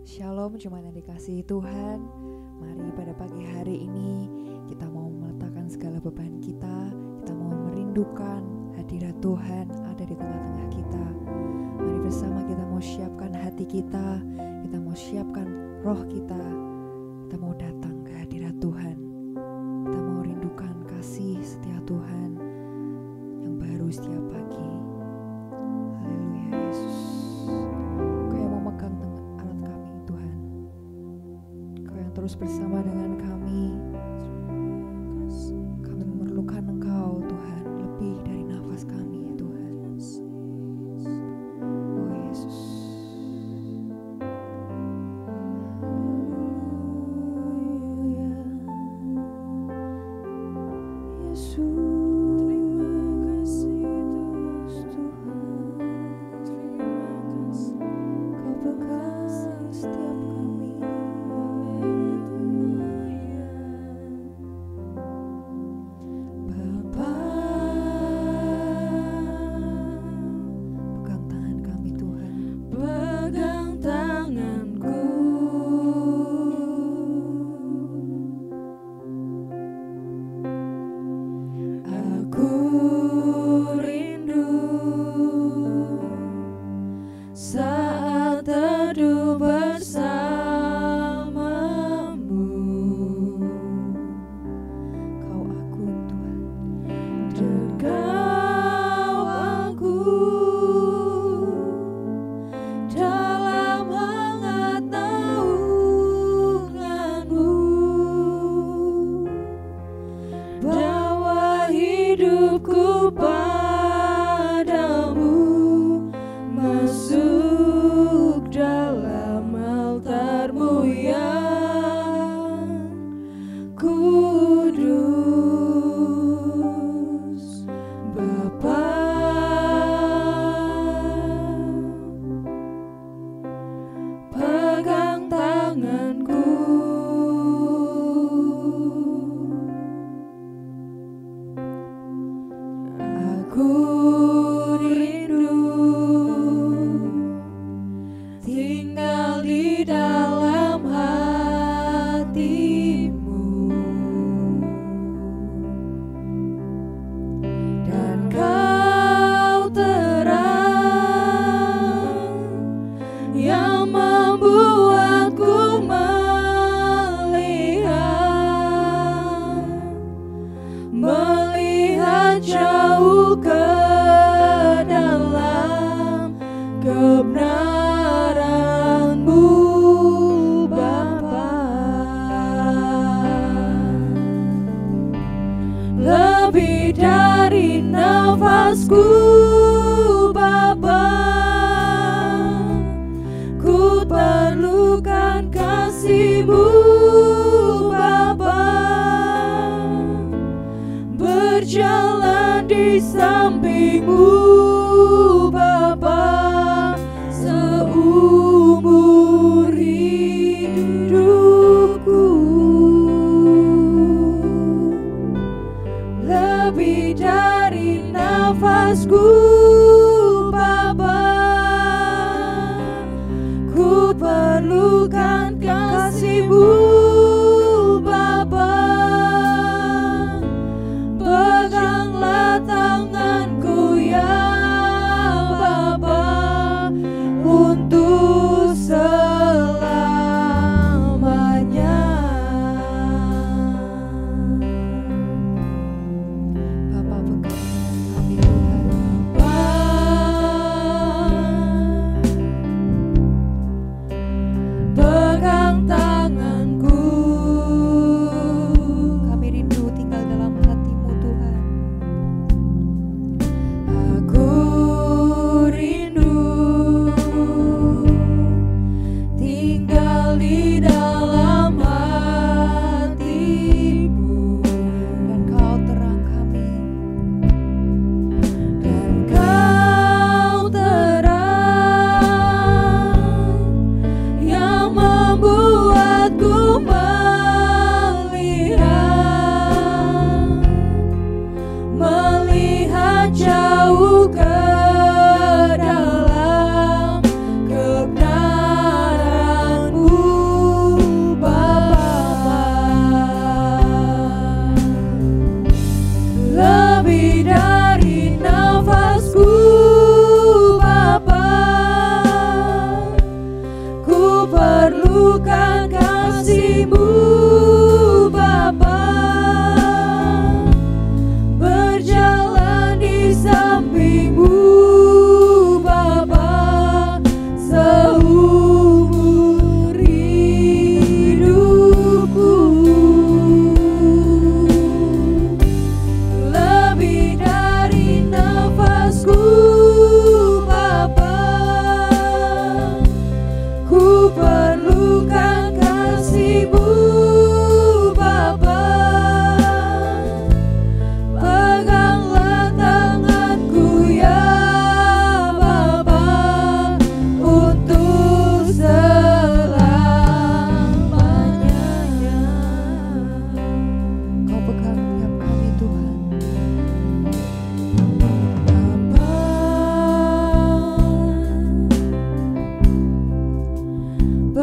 Shalom jemaat yang dikasihi Tuhan. Mari pada pagi hari ini kita mau meletakkan segala beban kita. Kita mau merindukan hadirat Tuhan ada di tengah-tengah kita. Mari bersama kita mau siapkan hati kita. Kita mau siapkan roh kita. Kita mau datang ke hadirat Tuhan. Kita mau rindukan kasih setia Tuhan yang baru setiap pagi. Haleluya Yesus. Kau yang memegang erat kami Tuhan. Kau yang terus bersama dengan kami. Kami memerlukan Engkau Tuhan lebih dari nafas kami ya Tuhan. Oh Yesus. Pegang tanganku. perlukan kasih-Mu Bapa, berjalan di samping-Mu Bapa, seumur hidupku. Lebih dari nafasku Bapa, ku perlukan kasih-Mu Bapa. Peganglah tanganku ya Bapa, untuk selamanya. Kau pegang tiap kami Tuhan. Bapa,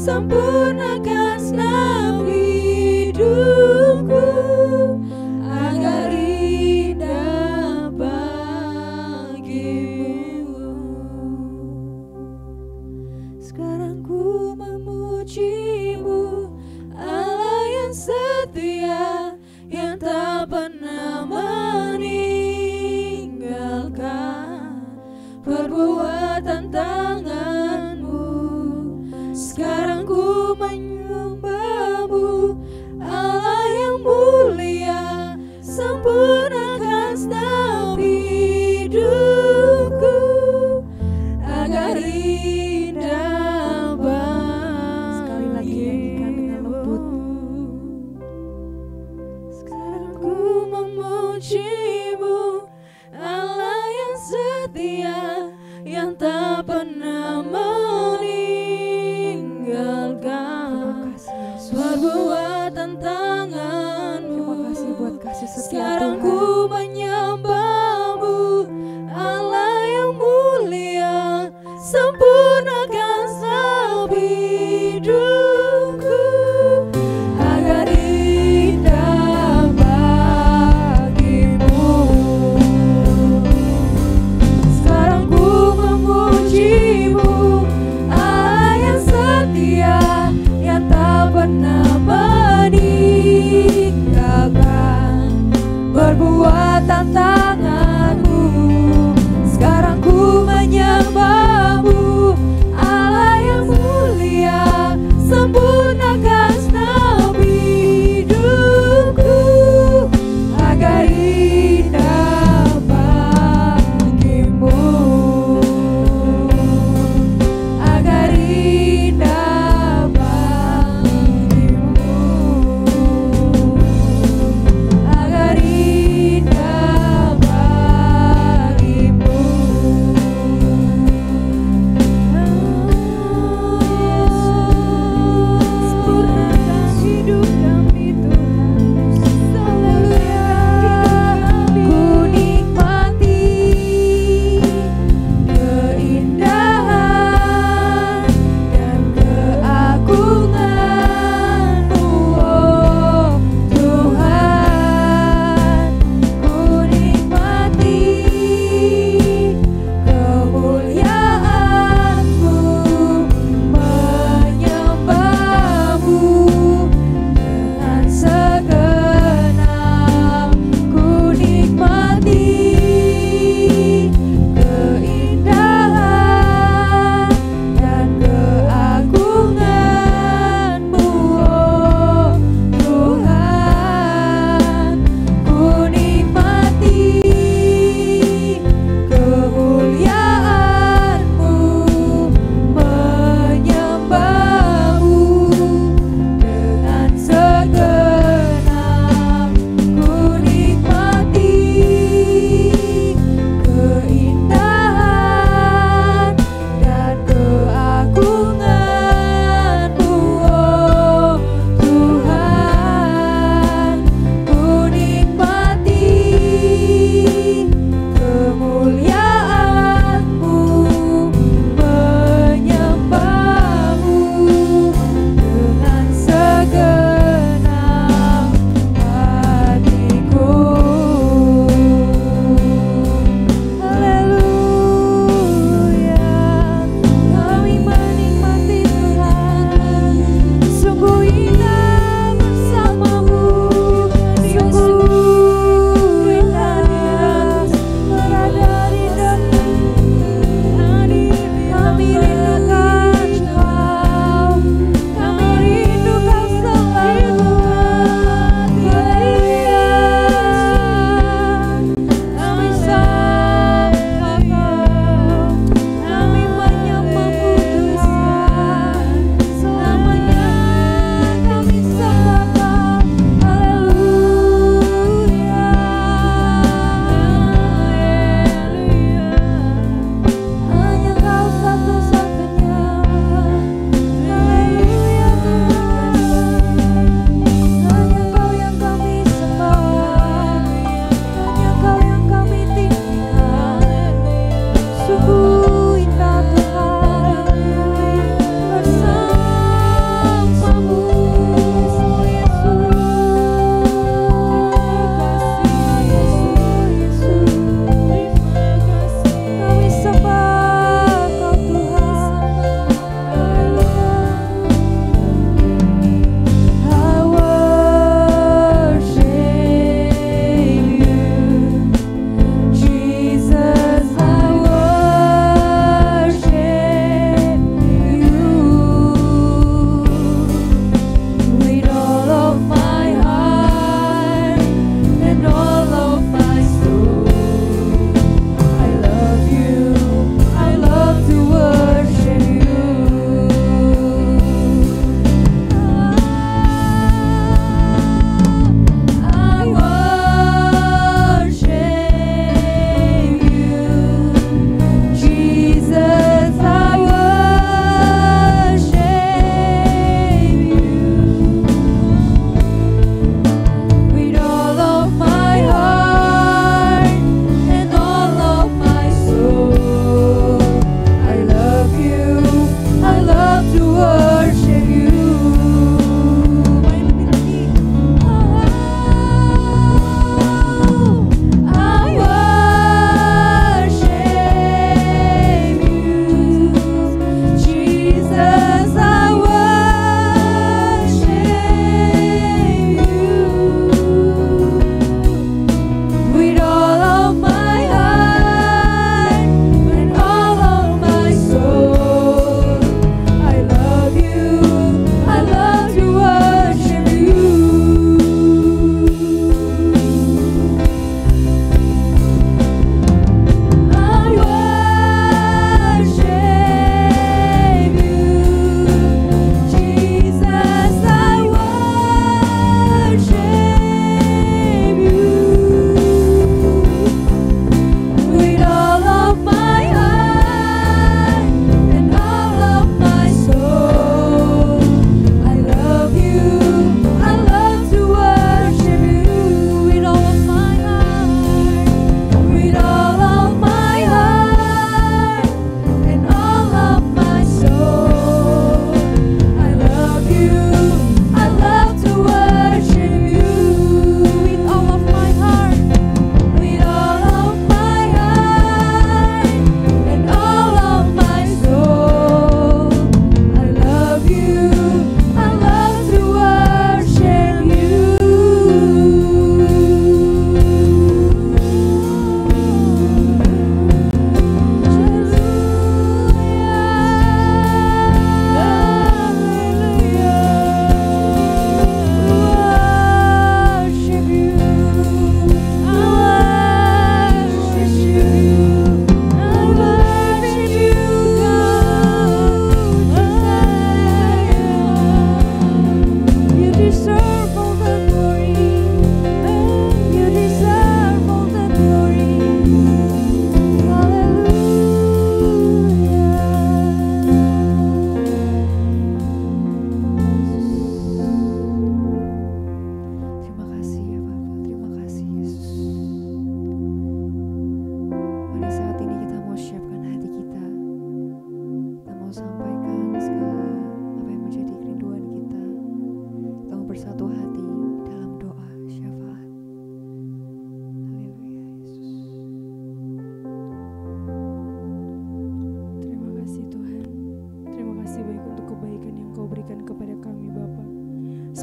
sempurnakan senam hidupku agar indah bagimu. Sekarang ku memujimu, Allah yang setia, yang tak pernah meninggalkan perbuatan tanganmu. Sekarang ku menyembahmu, Allah yang mulia, sempurnakan setiap hidupku agar indah bagimu. Sekali lagi nyanyikan dengan lembut. Sekarang ku memujimu, Allah yang setia, yang tak pernah meninggalkan perbuatan tanganmu. Terima kasih buat kasih setia Sekarang Tuhan. ku menyembahmu, Allah yang mulia, sempurnakan setiap hidupku agar indah bagimu. Sekarang ku memujimu,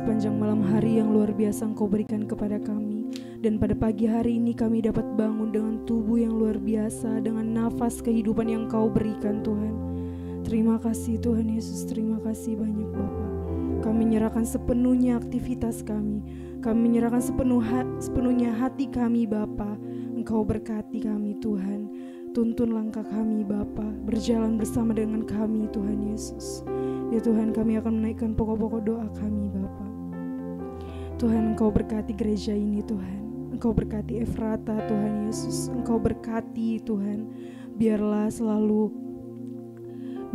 sepanjang malam hari yang luar biasa Engkau berikan kepada kami. Dan pada pagi hari ini kami dapat bangun dengan tubuh yang luar biasa, dengan nafas kehidupan yang Engkau berikan Tuhan. Terima kasih Tuhan Yesus, terima kasih banyak Bapa. Kami menyerahkan sepenuhnya aktivitas kami. Kami menyerahkan sepenuhnya hati kami Bapa. Engkau berkati kami Tuhan. Tuntun langkah kami Bapa, berjalan bersama dengan kami Tuhan Yesus. Ya Tuhan, kami akan menaikkan pokok-pokok doa kami Bapa. Tuhan, Engkau berkati gereja ini Tuhan. Engkau berkati Efrata Tuhan Yesus. Engkau berkati Tuhan. Biarlah selalu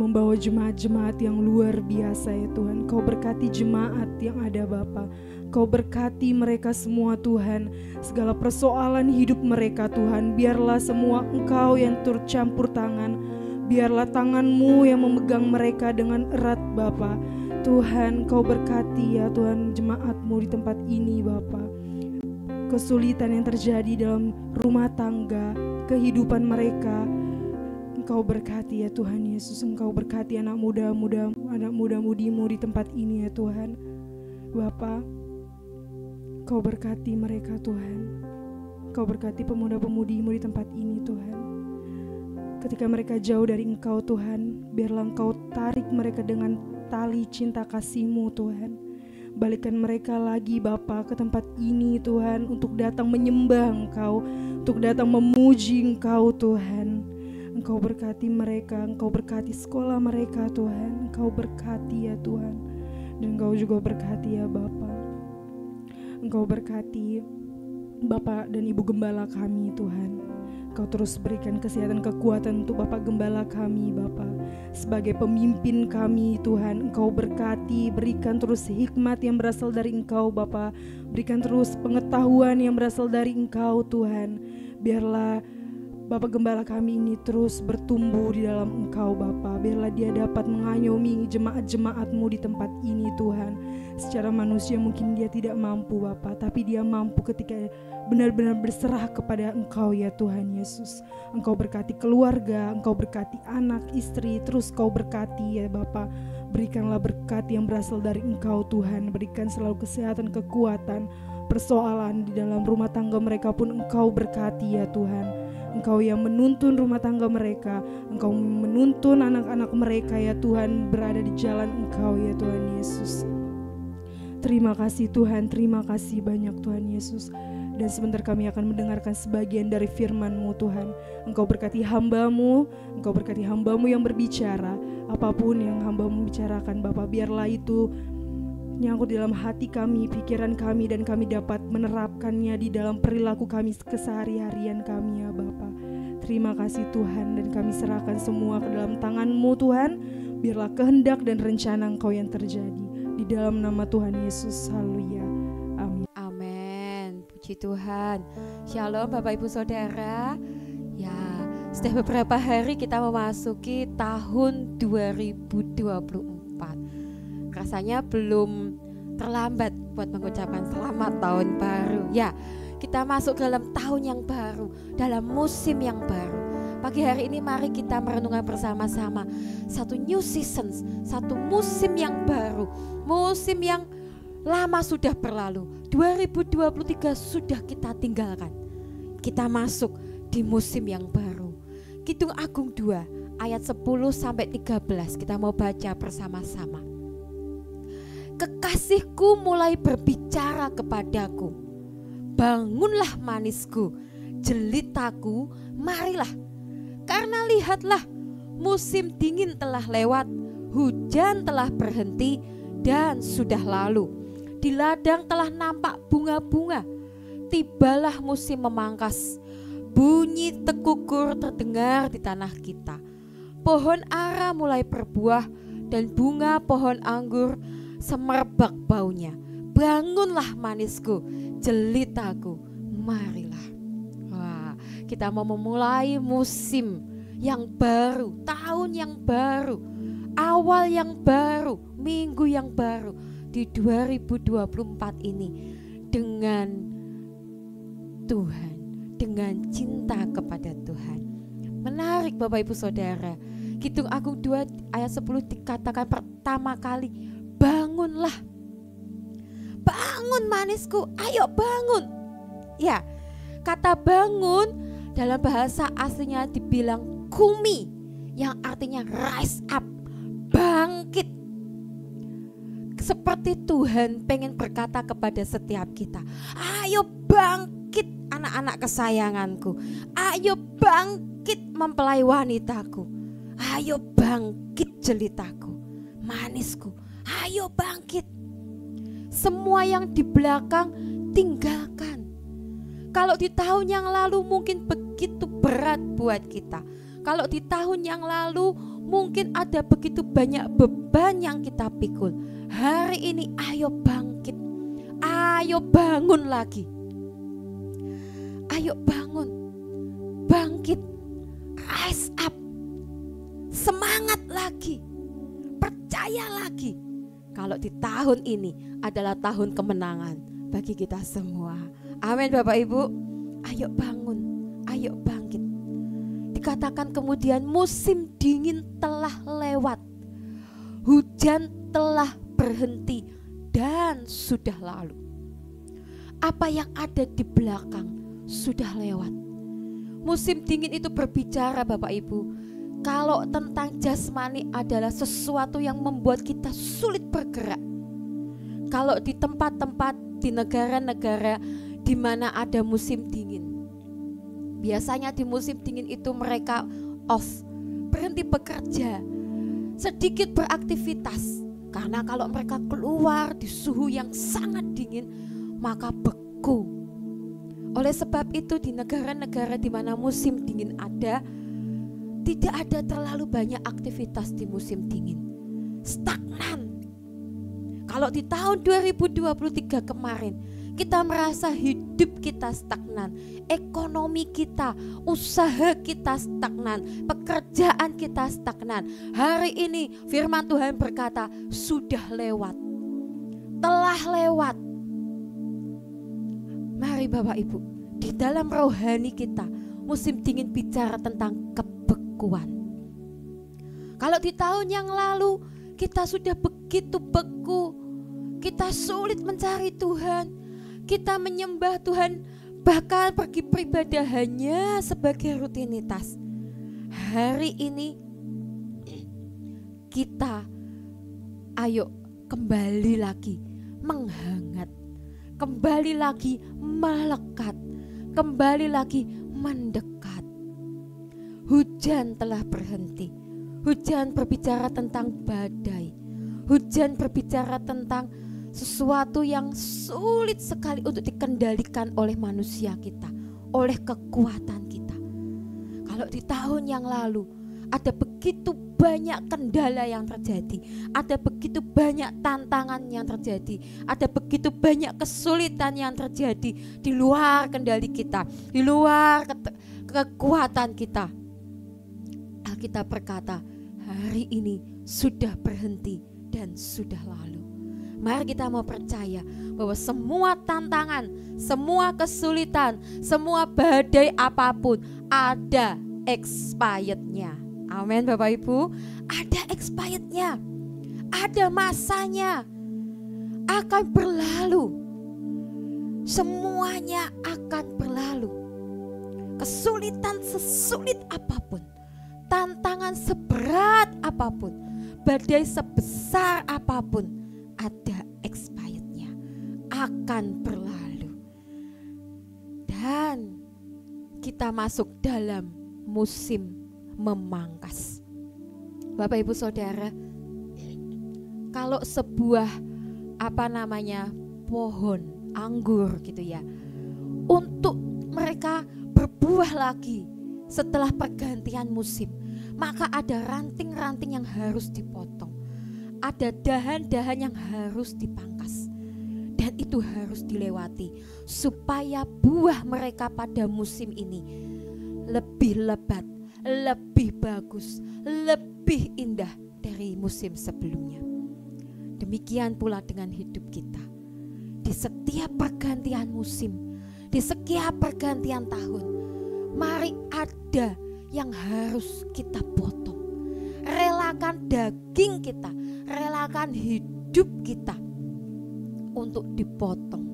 membawa jemaat-jemaat yang luar biasa ya Tuhan. Engkau berkati jemaat yang ada Bapa. Kau berkati mereka semua Tuhan. Segala persoalan hidup mereka Tuhan, biarlah semua Engkau yang turut campur tangan. Biarlah tangan-Mu yang memegang mereka dengan erat Bapa. Tuhan, Kau berkati ya Tuhan jemaat-Mu di tempat ini Bapa. Kesulitan yang terjadi dalam rumah tangga, kehidupan mereka, Engkau berkati ya Tuhan Yesus. Engkau berkati anak muda-mudimu di tempat ini ya Tuhan. Bapa, Kau berkati mereka Tuhan. Kau berkati pemuda-pemudimu di tempat ini Tuhan. Ketika mereka jauh dari Engkau Tuhan, biarlah Engkau tarik mereka dengan tali cinta kasih-Mu Tuhan. Balikkan mereka lagi Bapa ke tempat ini Tuhan, untuk datang menyembah Engkau, untuk datang memuji Engkau Tuhan. Engkau berkati mereka, Engkau berkati sekolah mereka Tuhan. Engkau berkati ya Tuhan. Dan Engkau juga berkati ya Bapa. Engkau berkati Bapak dan Ibu Gembala kami Tuhan. Engkau terus berikan kesehatan kekuatan untuk Bapak Gembala kami Bapak. Sebagai pemimpin kami Tuhan, Engkau berkati, berikan terus hikmat yang berasal dari Engkau Bapak. Berikan terus pengetahuan yang berasal dari Engkau Tuhan. Biarlah Bapak Gembala kami ini terus bertumbuh di dalam Engkau Bapa. Biarlah dia dapat mengayomi jemaat-jemaat-Mu di tempat ini Tuhan. Secara manusia mungkin dia tidak mampu Bapa, tapi dia mampu ketika benar-benar berserah kepada Engkau ya Tuhan Yesus. Engkau berkati keluarga, Engkau berkati anak, istri, terus Kau berkati ya Bapa Berikanlah berkat yang berasal dari Engkau Tuhan. Berikan selalu kesehatan, kekuatan. Persoalan di dalam rumah tangga mereka pun Engkau berkati ya Tuhan. Engkau yang menuntun rumah tangga mereka, Engkau menuntun anak-anak mereka ya Tuhan, berada di jalan Engkau ya Tuhan Yesus. Terima kasih Tuhan, terima kasih banyak Tuhan Yesus. Dan sebentar kami akan mendengarkan sebagian dari firman-Mu Tuhan. Engkau berkati hamba-Mu, Engkau berkati hamba-Mu yang berbicara. Apapun yang hamba-Mu bicarakan Bapa, biarlah itu nyangkut di dalam hati kami, pikiran kami, dan kami dapat menerapkannya di dalam perilaku kami kesehari-harian kami ya Bapa. Terima kasih Tuhan, dan kami serahkan semua ke dalam tangan-Mu Tuhan. Biarlah kehendak dan rencana Engkau yang terjadi. Di dalam nama Tuhan Yesus, haleluya. Amin. Amin. Puji Tuhan. Shalom Bapak Ibu Saudara. Ya, sudah beberapa hari kita memasuki tahun 2024. Rasanya belum terlambat buat mengucapkan selamat tahun baru. Ya, kita masuk dalam tahun yang baru, dalam musim yang baru. Pagi hari ini mari kita merenungkan bersama-sama satu new season, satu musim yang baru, musim yang lama sudah berlalu. 2023 sudah kita tinggalkan. Kita masuk di musim yang baru. Kidung Agung 2 ayat 10 sampai 13 kita mau baca bersama-sama. Kekasihku mulai berbicara kepadaku, bangunlah manisku, jelitaku, marilah. Karena lihatlah, musim dingin telah lewat, hujan telah berhenti dan sudah lalu. Di ladang telah nampak bunga-bunga, tibalah musim memangkas. Bunyi tekukur terdengar di tanah kita. Pohon ara mulai berbuah dan bunga pohon anggur semerbak baunya. Bangunlah manisku, jelitaku, marilah. Wah, kita mau memulai musim yang baru, tahun yang baru, awal yang baru, minggu yang baru di 2024 ini dengan Tuhan, dengan cinta kepada Tuhan. Menarik Bapak Ibu Saudara, Kidung Agung 2 ayat 10 dikatakan pertama kali, bangunlah. Bangun manisku, ayo bangun. Ya, kata bangun dalam bahasa aslinya dibilang kumi, yang artinya rise up, bangkit. Seperti Tuhan pengen berkata kepada setiap kita, ayo bangkit anak-anak kesayanganku, ayo bangkit mempelai wanitaku, ayo bangkit jelitaku, manisku, ayo bangkit. Semua yang di belakang tinggalkan. Kalau di tahun yang lalu mungkin begitu berat buat kita. Kalau di tahun yang lalu mungkin ada begitu banyak beban yang kita pikul. Hari ini ayo bangkit. Ayo bangun lagi. Ayo bangun. Bangkit. Rise up. Semangat lagi. Percaya lagi. Kalau di tahun ini adalah tahun kemenangan bagi kita semua. Amin Bapak Ibu. Ayo bangun, ayo bangkit. Dikatakan kemudian musim dingin telah lewat, hujan telah berhenti dan sudah lalu. Apa yang ada di belakang sudah lewat. Musim dingin itu berbicara Bapak Ibu, kalau tentang jasmani adalah sesuatu yang membuat kita sulit bergerak. Kalau di tempat-tempat, di negara-negara di mana ada musim dingin, biasanya di musim dingin itu mereka off, berhenti bekerja, sedikit beraktivitas. Karena kalau mereka keluar di suhu yang sangat dingin, maka beku. Oleh sebab itu di negara-negara di mana musim dingin ada, tidak ada terlalu banyak aktivitas di musim dingin. Stagnan. Kalau di tahun 2023 kemarin kita merasa hidup kita stagnan, ekonomi kita, usaha kita stagnan, pekerjaan kita stagnan. Hari ini firman Tuhan berkata sudah lewat, telah lewat. Mari Bapak Ibu, di dalam rohani kita musim dingin bicara tentang kebekuan. Kalau di tahun yang lalu kita sudah begitu beku, kita sulit mencari Tuhan, kita menyembah Tuhan, bahkan pergi beribadah hanya sebagai rutinitas. Hari ini kita ayo kembali lagi menghangat, kembali lagi melekat, kembali lagi mendekat. Hujan telah berhenti. Hujan berbicara tentang badai. Hujan berbicara tentang sesuatu yang sulit sekali untuk dikendalikan oleh manusia kita, oleh kekuatan kita. Kalau di tahun yang lalu ada begitu banyak kendala yang terjadi, ada begitu banyak tantangan yang terjadi, ada begitu banyak kesulitan yang terjadi di luar kendali kita, di luar kekuatan kita. Alkitab berkata, hari ini sudah berhenti dan sudah lalu. Mari kita mau percaya bahwa semua tantangan, semua kesulitan, semua badai apapun ada expirednya. Amin Bapak Ibu, ada expirednya, ada masanya, akan berlalu. Semuanya akan berlalu. Kesulitan sesulit apapun, tantangan seberat apapun, badai sebesar apapun, ada expirednya, akan berlalu. Dan kita masuk dalam musim memangkas. Bapak Ibu Saudara, kalau sebuah pohon anggur gitu ya, untuk mereka berbuah lagi setelah pergantian musim, maka ada ranting-ranting yang harus dipotong, ada dahan-dahan yang harus dipangkas, dan itu harus dilewati supaya buah mereka pada musim ini lebih lebat, lebih bagus, lebih indah dari musim sebelumnya. Demikian pula dengan hidup kita. Di setiap pergantian musim, di setiap pergantian tahun, mari ada yang harus kita potong. Relakan daging kita, relakan hidup kita untuk dipotong.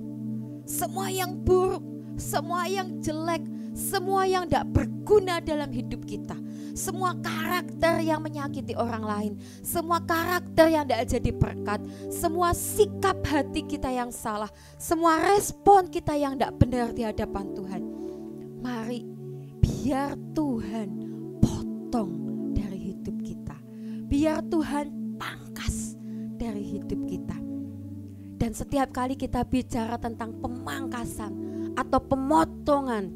Semua yang buruk, semua yang jelek, semua yang tidak berguna dalam hidup kita, semua karakter yang menyakiti orang lain, semua karakter yang tidak jadi berkat, semua sikap hati kita yang salah, semua respon kita yang tidak benar di hadapan Tuhan, mari biar Tuhan potong dari hidup kita, biar Tuhan pangkas dari hidup kita. Dan setiap kali kita bicara tentang pemangkasan atau pemotongan,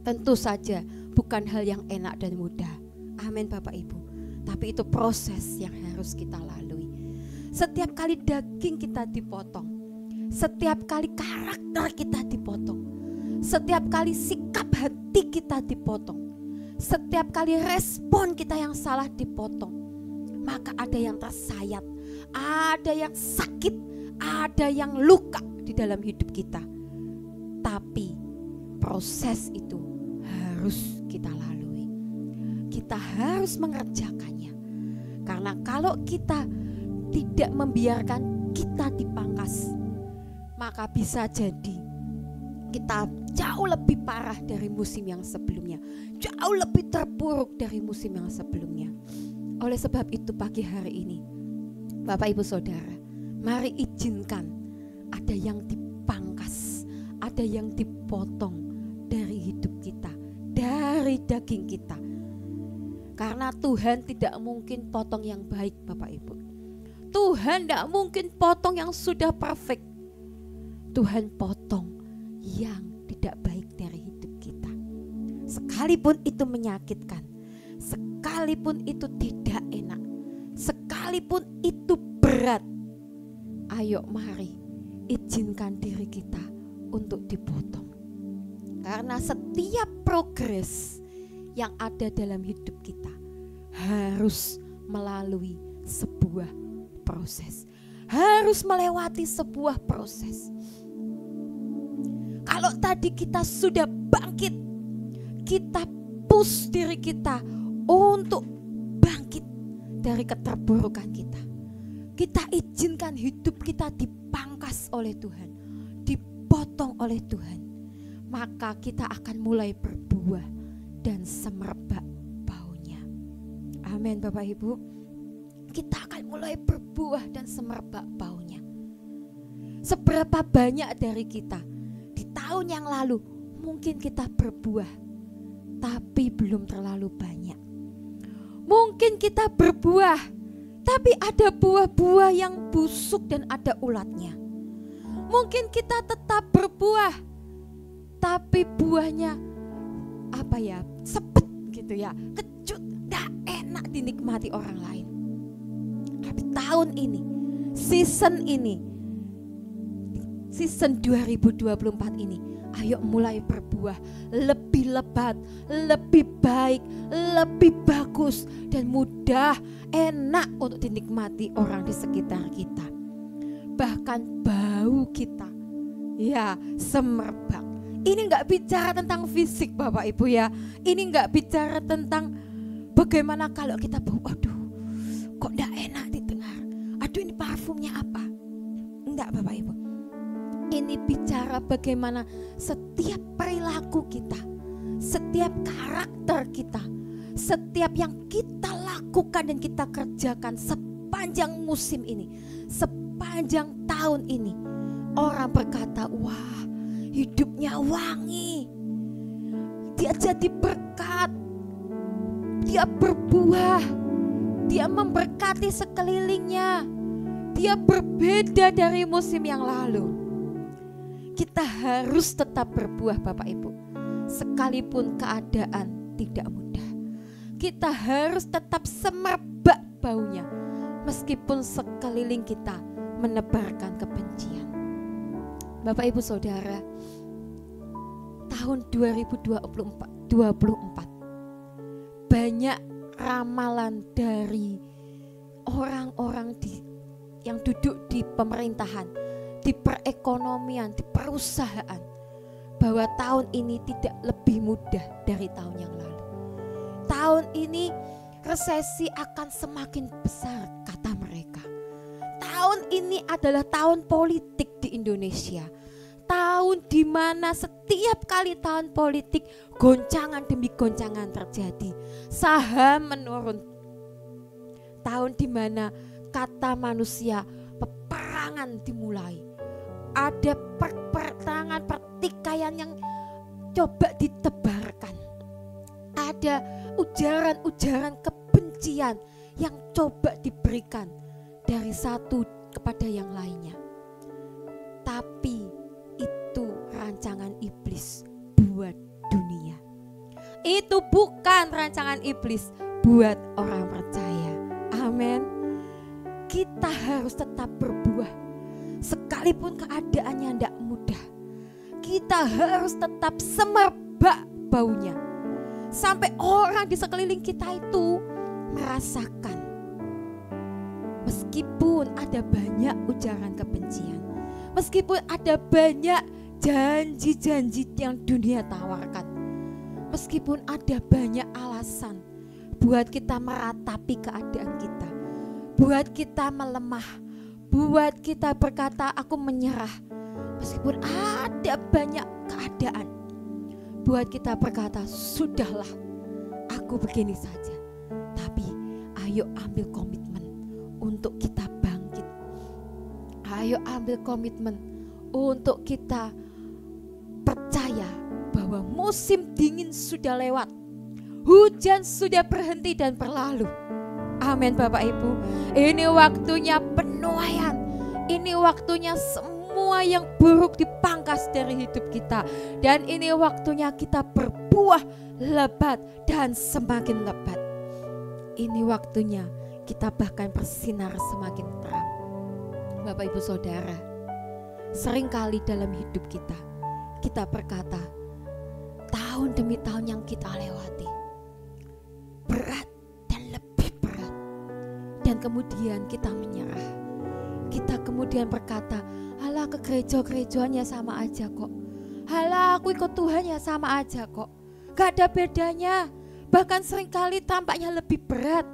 tentu saja bukan hal yang enak dan mudah. Amin Bapak Ibu. Tapi itu proses yang harus kita lalui. Setiap kali daging kita dipotong, setiap kali karakter kita dipotong, setiap kali sikap hati kita dipotong, setiap kali respon kita yang salah dipotong, maka ada yang tersayat, ada yang sakit, ada yang luka di dalam hidup kita. Tapi proses itu harus kita lalui. Kita harus mengerjakannya. Karena kalau kita tidak membiarkan kita dipangkas, maka bisa jadi kita jauh lebih parah dari musim yang sebelumnya, jauh lebih terpuruk dari musim yang sebelumnya. Oleh sebab itu pagi hari ini, Bapak Ibu Saudara, mari izinkan ada yang dipangkas, ada yang dipotong dari hidup kita, dari daging kita. Karena Tuhan tidak mungkin potong yang baik Bapak Ibu. Tuhan tidak mungkin potong yang sudah perfect. Tuhan potong yang tidak baik dari hidup kita. Sekalipun itu menyakitkan, sekalipun itu tidak enak, sekalipun itu berat, ayo mari izinkan diri kita untuk dipotong. Karena setiap progres yang ada dalam hidup kita harus melalui sebuah proses, harus melewati sebuah proses. Kalau tadi kita sudah bangkit, kita push diri kita untuk bangkit dari keterpurukan kita. kita izinkan hidup kita dipangkas oleh Tuhan, dipotong oleh Tuhan, maka kita akan mulai berbuah dan semerbak baunya. Amin Bapak Ibu. Kita akan mulai berbuah dan semerbak baunya. Seberapa banyak dari kita di tahun yang lalu mungkin kita berbuah, tapi belum terlalu banyak. Mungkin kita berbuah, tapi ada buah-buah yang busuk dan ada ulatnya. Mungkin kita tetap berbuah, tapi buahnya sepet gitu ya, kecut, gak enak dinikmati orang lain. Tapi tahun ini, season 2024 ini, ayo mulai berbuah lebih lebat, lebih baik, lebih bagus, dan mudah, enak untuk dinikmati orang di sekitar kita. Bahkan bau kita ya semerbak. Ini gak bicara tentang fisik Bapak Ibu ya. Ini gak bicara tentang bagaimana kalau kita bau, aduh kok gak enak didengar, aduh ini parfumnya apa. Enggak Bapak Ibu. Ini bicara bagaimana setiap perilaku kita, setiap karakter kita, setiap yang kita lakukan dan kita kerjakan sepanjang musim ini, sepanjang tahun ini, orang berkata, wah hidupnya wangi, dia jadi berkat, dia berbuah, dia memberkati sekelilingnya, dia berbeda dari musim yang lalu. Kita harus tetap berbuah Bapak Ibu, sekalipun keadaan tidak mudah. Kita harus tetap semerbak baunya, meskipun sekeliling kita menebarkan kebencian. Bapak Ibu Saudara, tahun 2024 banyak ramalan dari orang-orang yang duduk di pemerintahan, di perekonomian, di perusahaan, bahwa tahun ini tidak lebih mudah dari tahun yang lalu. Tahun ini resesi akan semakin besar, kata mereka. Tahun ini adalah tahun politik di Indonesia. Tahun di mana setiap kali tahun politik goncangan demi goncangan terjadi. Saham menurun. Tahun di mana kata manusia peperangan dimulai. Ada pertentangan, pertikaian yang coba ditebarkan. Ada ujaran-ujaran kebencian yang coba diberikan dari satu kepada yang lainnya. Tapi itu rancangan iblis buat dunia. Itu bukan rancangan iblis buat orang percaya. Amin. Kita harus tetap berbuah. Sekalipun keadaannya tidak mudah, kita harus tetap semerbak baunya. Sampai orang di sekeliling kita itu merasakan. Meskipun ada banyak ujaran kebencian, meskipun ada banyak janji-janji yang dunia tawarkan, meskipun ada banyak alasan buat kita meratapi keadaan kita, buat kita melemah, buat kita berkata aku menyerah, meskipun ada banyak keadaan buat kita berkata sudahlah aku begini saja. Tapi ayo ambil komitmen untuk kita bangkit. Ayo ambil komitmen untuk kita percaya bahwa musim dingin sudah lewat, hujan sudah berhenti dan berlalu. Amin Bapak Ibu. Ini waktunya penuaian. Ini waktunya semua yang buruk dipangkas dari hidup kita. Dan ini waktunya kita berbuah lebat dan semakin lebat. Ini waktunya kita bahkan bersinar semakin terang. Bapak Ibu Saudara, seringkali dalam hidup kita berkata, tahun demi tahun yang kita lewati berat dan lebih berat. Dan kemudian kita menyerah. Kita kemudian berkata, halah ke gereja-gerejaan ya sama aja kok. Halah aku ikut Tuhan ya sama aja kok. Gak ada bedanya. Bahkan seringkali tampaknya lebih berat.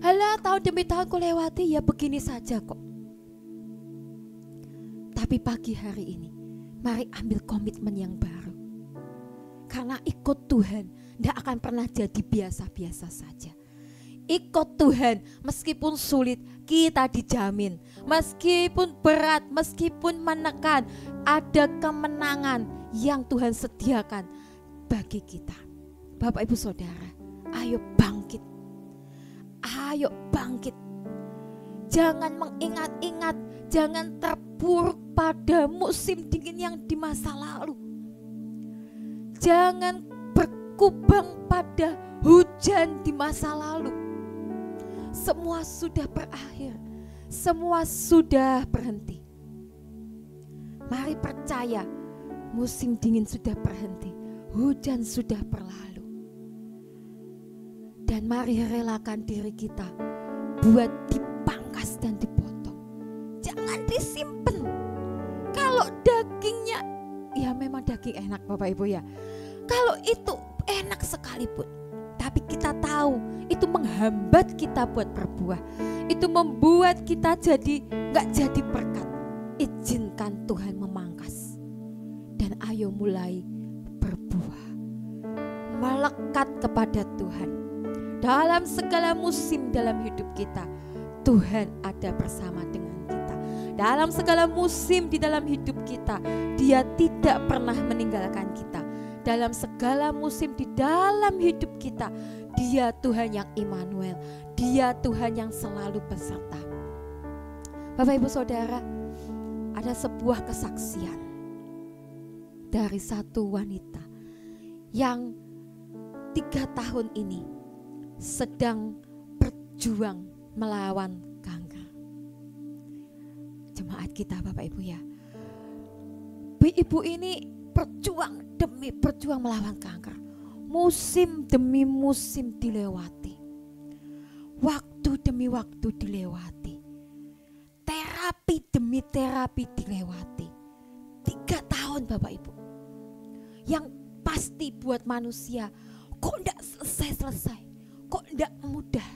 Halah, tahun demi tahun ku lewati, ya begini saja kok. Tapi pagi hari ini, mari ambil komitmen yang baru. Karena ikut Tuhan tidak akan pernah jadi biasa-biasa saja. Ikut Tuhan meskipun sulit, kita dijamin. Meskipun berat, meskipun menekan, ada kemenangan yang Tuhan sediakan bagi kita. Bapak Ibu Saudara, ayo bangkit. Ayo bangkit. Jangan mengingat-ingat, jangan terpuruk pada musim dingin yang di masa lalu. Jangan berkubang pada hujan di masa lalu. Semua sudah berakhir, semua sudah berhenti. Mari percaya, musim dingin sudah berhenti, hujan sudah berlalu. Dan mari relakan diri kita buat dipangkas dan dipotong. Jangan disimpan. Kalau dagingnya, ya memang daging enak Bapak Ibu ya. Kalau itu enak sekalipun, tapi kita tahu itu menghambat kita buat berbuah. Itu membuat kita gak jadi berkat. Izinkan Tuhan memangkas. Dan ayo mulai berbuah. Melekat kepada Tuhan. Dalam segala musim dalam hidup kita, Tuhan ada bersama dengan kita. Dalam segala musim di dalam hidup kita, Dia tidak pernah meninggalkan kita. Dalam segala musim di dalam hidup kita, Dia Tuhan yang Immanuel, Dia Tuhan yang selalu beserta. Bapak Ibu Saudara, ada sebuah kesaksian dari satu wanita yang 3 tahun ini sedang berjuang melawan kanker. Jemaat kita Bapak Ibu ya, ibu ini berjuang demi berjuang melawan kanker. Musim demi musim dilewati, waktu demi waktu dilewati, terapi demi terapi dilewati. 3 tahun Bapak Ibu, yang pasti buat manusia kok enggak selesai-selesai, kok enggak mudah.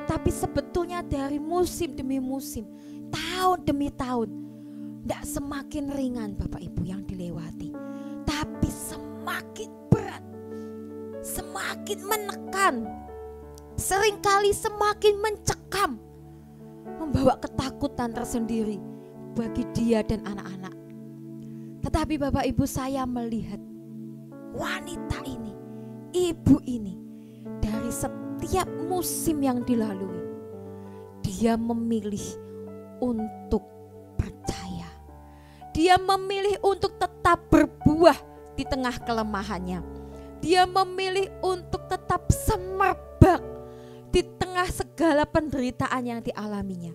Tapi sebetulnya dari musim demi musim, tahun demi tahun, enggak semakin ringan Bapak Ibu yang dilewati, tapi semakin berat, semakin menekan, seringkali semakin mencekam, membawa ketakutan tersendiri bagi dia dan anak-anak. Tetapi Bapak Ibu, saya melihat wanita ini, ibu ini, dari setiap musim yang dilalui, dia memilih untuk percaya. Dia memilih untuk tetap berbuah di tengah kelemahannya. Dia memilih untuk tetap semerbak di tengah segala penderitaan yang dialaminya.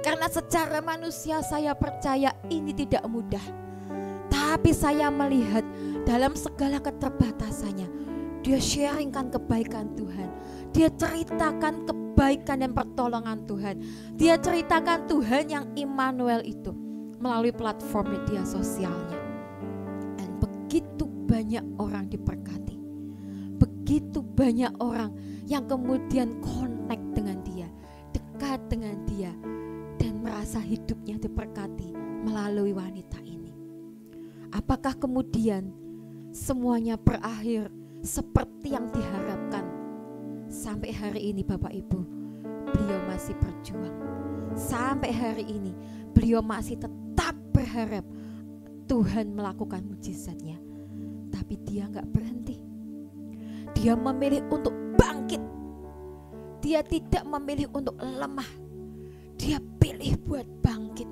Karena secara manusia saya percaya ini tidak mudah. Tapi saya melihat dalam segala keterbatasannya, dia sharingkan kebaikan Tuhan. Dia ceritakan kebaikan dan pertolongan Tuhan. Dia ceritakan Tuhan yang Immanuel itu melalui platform media sosialnya. Dan begitu banyak orang diberkati. Begitu banyak orang yang kemudian connect dengan dia, dekat dengan dia, dan merasa hidupnya diberkati melalui wanita ini. Apakah kemudian semuanya berakhir seperti yang diharapkan? Sampai hari ini Bapak Ibu, beliau masih berjuang. Sampai hari ini beliau masih tetap berharap Tuhan melakukan mujizatnya. Tapi dia gak berhenti. Dia memilih untuk bangkit. Dia tidak memilih untuk lemah. Dia pilih buat bangkit.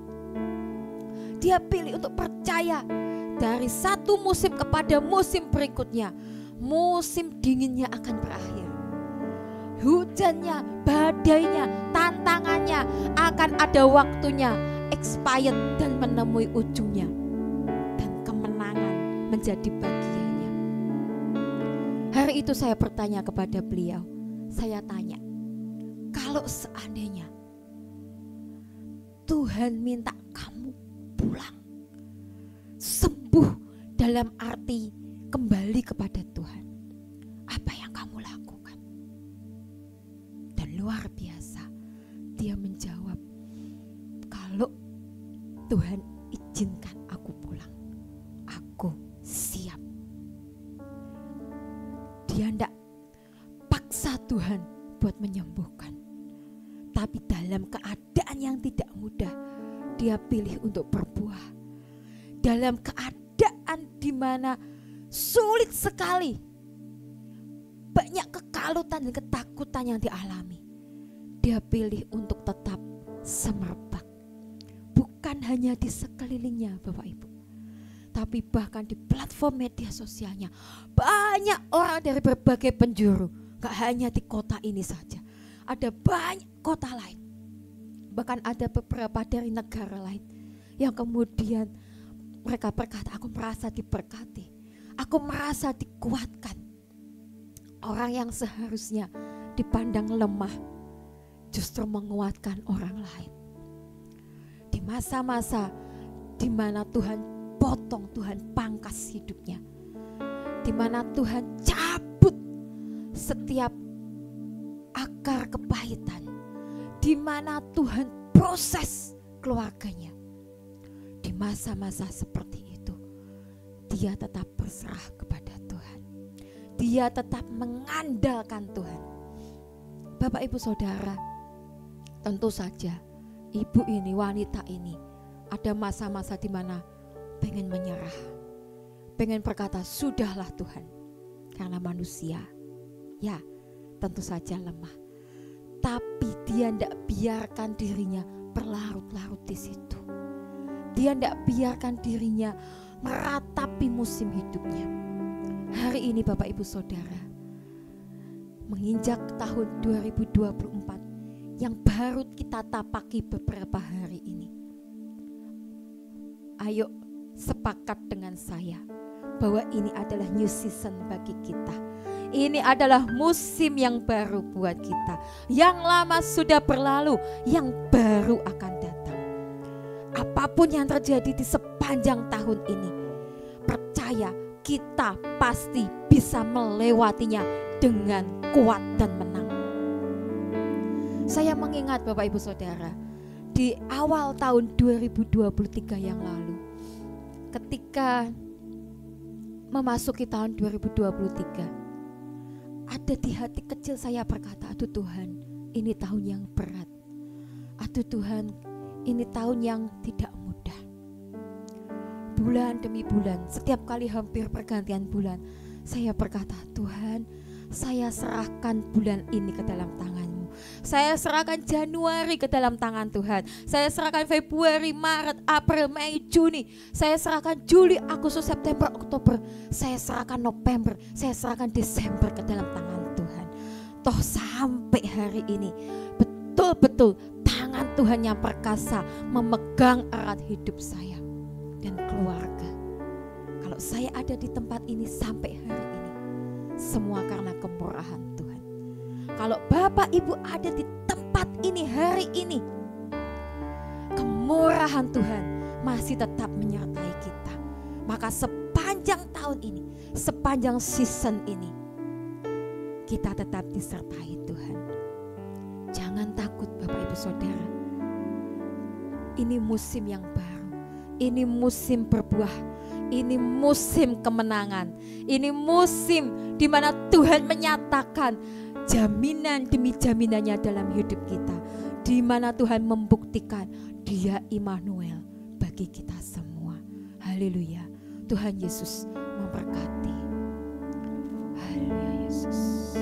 Dia pilih untuk percaya. Dari satu musim kepada musim berikutnya, musim dinginnya akan berakhir. Hujannya, badainya, tantangannya akan ada waktunya expired dan menemui ujungnya. Dan kemenangan menjadi bagiannya. Hari itu saya bertanya kepada beliau. Saya tanya, kalau seandainya Tuhan minta kamu pulang, sembuh dalam arti kembali kepada Tuhan, apa yang kamu lakukan? Dan luar biasa, dia menjawab, kalau Tuhan izinkan aku pulang, aku siap. Dia tidak paksa Tuhan buat menyembuhkan. Tapi dalam keadaan yang tidak mudah, dia pilih untuk berbuah. Dalam keadaan di mana sulit sekali, banyak kekalutan dan ketakutan yang dialami, dia pilih untuk tetap semerbak. Bukan hanya di sekelilingnya Bapak Ibu, tapi bahkan di platform media sosialnya banyak orang dari berbagai penjuru. Gak hanya di kota ini saja, ada banyak kota lain, bahkan ada beberapa dari negara lain yang kemudian mereka berkata, aku merasa diberkati, aku merasa dikuatkan. Orang yang seharusnya dipandang lemah justru menguatkan orang lain. Di masa-masa di mana Tuhan potong, Tuhan pangkas hidupnya, di mana Tuhan cabut setiap akar kepahitan, di mana Tuhan proses keluarganya. Di masa-masa seperti itu, dia tetap berserah kepada Tuhan. Dia tetap mengandalkan Tuhan. Bapak Ibu Saudara, tentu saja ibu ini, wanita ini, ada masa-masa di mana pengen menyerah, pengen berkata, sudahlah Tuhan, karena manusia, ya tentu saja lemah. Tapi dia tidak biarkan dirinya berlarut-larut di situ. Dia tidak biarkan dirinya meratapi musim hidupnya. Hari ini Bapak Ibu Saudara, menginjak tahun 2024 yang baru kita tapaki beberapa hari ini. Ayo sepakat dengan saya bahwa ini adalah new season bagi kita. Ini adalah musim yang baru buat kita. Yang lama sudah berlalu, yang baru akan datang. Apapun yang terjadi di sepanjang tahun ini, percaya kita pasti bisa melewatinya dengan kuat dan menang. Saya mengingat Bapak Ibu Saudara, di awal tahun 2023 yang lalu, ketika memasuki tahun 2023, ada di hati kecil saya berkata, aduh Tuhan, ini tahun yang berat. Aduh Tuhan, ini tahun yang tidak mudah. Bulan demi bulan, setiap kali hampir pergantian bulan, saya berkata, Tuhan, saya serahkan bulan ini ke dalam tangan-Mu. Saya serahkan Januari ke dalam tangan Tuhan. Saya serahkan Februari, Maret, April, Mei, Juni. Saya serahkan Juli, Agustus, September, Oktober. Saya serahkan November, saya serahkan Desember ke dalam tangan Tuhan. Toh sampai hari ini betul-betul tangan Tuhan yang perkasa memegang erat hidup saya dan keluarga. Kalau saya ada di tempat ini sampai hari ini, semua karena kemurahan Tuhan. Kalau Bapak Ibu ada di tempat ini hari ini, kemurahan Tuhan masih tetap menyertai kita. Maka sepanjang tahun ini, sepanjang season ini, kita tetap disertai Tuhan. Jangan takut Bapak Ibu Saudara. Ini musim yang baru. Ini musim berbuah. Ini musim kemenangan. Ini musim di mana Tuhan menyatakan jaminan demi jaminannya dalam hidup kita. Di mana Tuhan membuktikan Dia Immanuel bagi kita semua. Haleluya. Tuhan Yesus memberkati. Haleluya Yesus.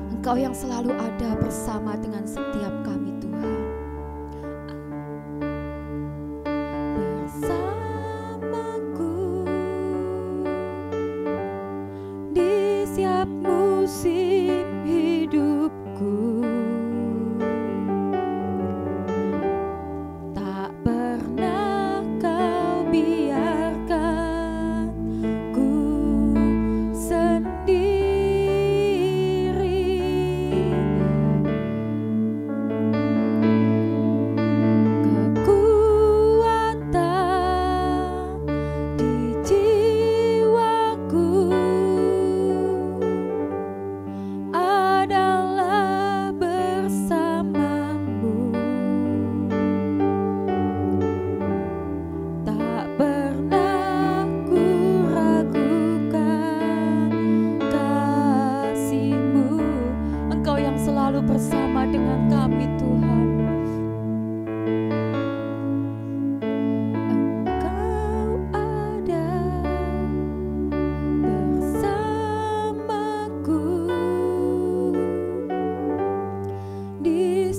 Engkau yang selalu ada bersama dengan setiap kami Tuhan. Bersamaku di setiap musim hidupku. Tak pernah Kau biarkan ku sendiri.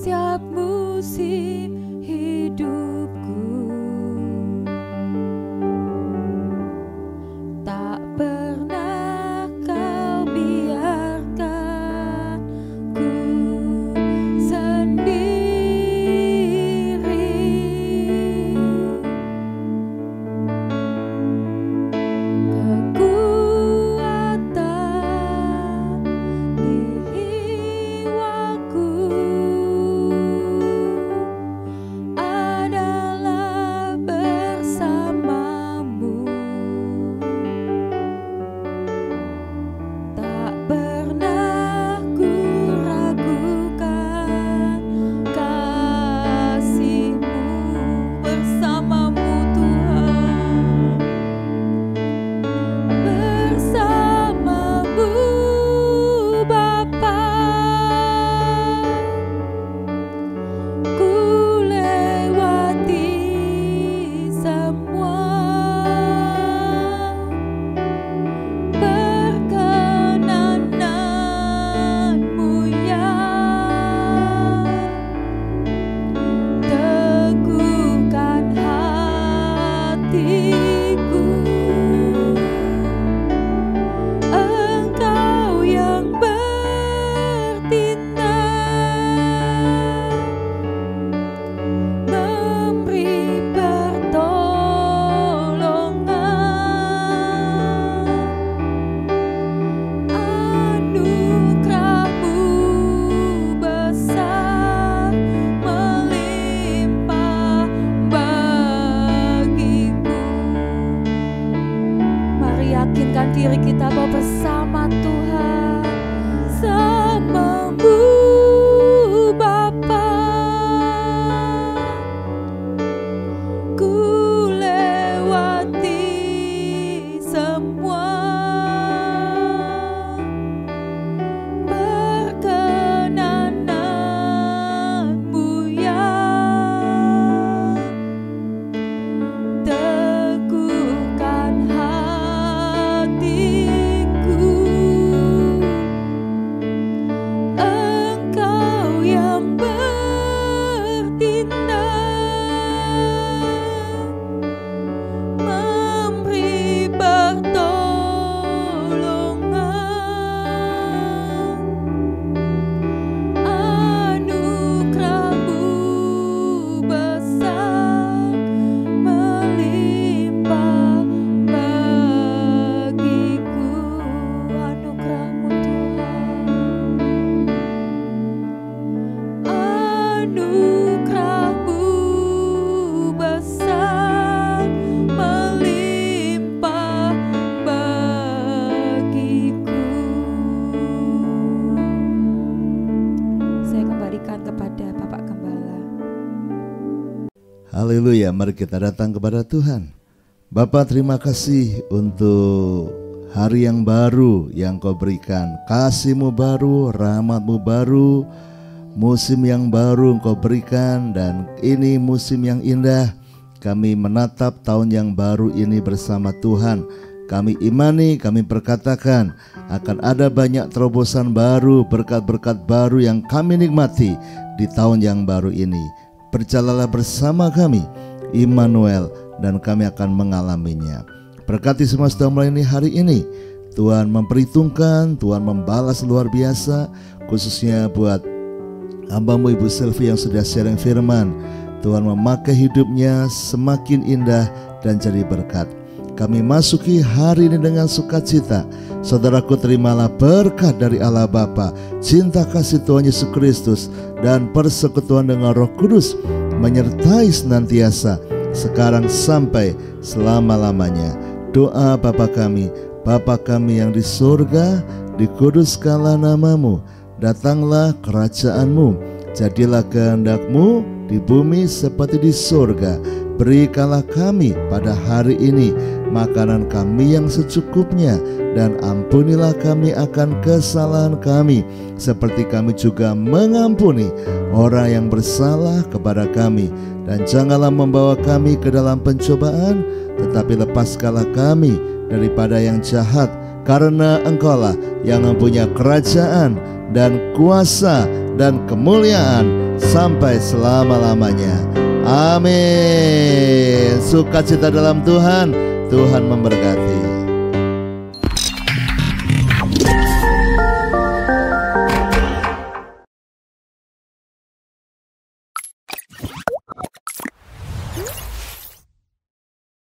setiap musim hidupku. Tak pernah kau biarkan ku sendiri. Kekuatan di jiwaku adalah bersamamu. Tak pernah ku ragukan kasih-Mu bersamamu Tuhan. Bersamamu Bapa, ku lewati semua perkenanan-Mu ya. Teguhkan hatiku, Engkau yang bertindak, memberi pertolongan. Anugerah-Mu besar melimpah bagiku. Mari yakinkan diri kita bahwa bersama Tuhan, bersamamu Bapa, ku lewati semua perkenanan-Mu ya. Teguhkan hatiku, Engkau yang bertindak, memberi pertolongan. Anugerah-Mu besar melimpah bagiku. Anugerah-Mu Tuhan, anugerah-Mu besar melimpah bagiku. Saya kembalikan kepada Bapak Gembala. Haleluya, mari kita datang kepada Tuhan. Bapa, terima kasih untuk hari yang baru yang Kau berikan. Kasih-Mu baru, rahmat-Mu baru, musim yang baru Engkau berikan. Dan ini musim yang indah. Kami menatap tahun yang baru ini bersama Tuhan. Kami imani, kami perkatakan akan ada banyak terobosan baru, berkat-berkat baru yang kami nikmati di tahun yang baru ini. Berjalanlah bersama kami, Immanuel, dan kami akan mengalaminya. Berkati semua sudah mulai ini hari ini. Tuhan memperhitungkan, Tuhan membalas luar biasa, khususnya buat hamba-Mu Ibu Sylvie yang sudah sharing firman. Tuhan memakai hidupnya semakin indah dan jadi berkat. Kami masuki hari ini dengan sukacita. Saudaraku, terimalah berkat dari Allah Bapa, cinta kasih Tuhan Yesus Kristus, dan persekutuan dengan Roh Kudus menyertai senantiasa sekarang sampai selama-lamanya. Doa Bapa kami yang di surga, dikuduskanlah nama-Mu, datanglah kerajaan-Mu, jadilah kehendak-Mu di bumi seperti di surga. Berikanlah kami pada hari ini makanan kami yang secukupnya, dan ampunilah kami akan kesalahan kami, seperti kami juga mengampuni orang yang bersalah kepada kami. Dan janganlah membawa kami ke dalam pencobaan, tetapi lepaskanlah kami daripada yang jahat, karena Engkaulah yang mempunyai kerajaan dan kuasa dan kemuliaan sampai selama-lamanya. Amin. Sukacita dalam Tuhan. Tuhan memberkati.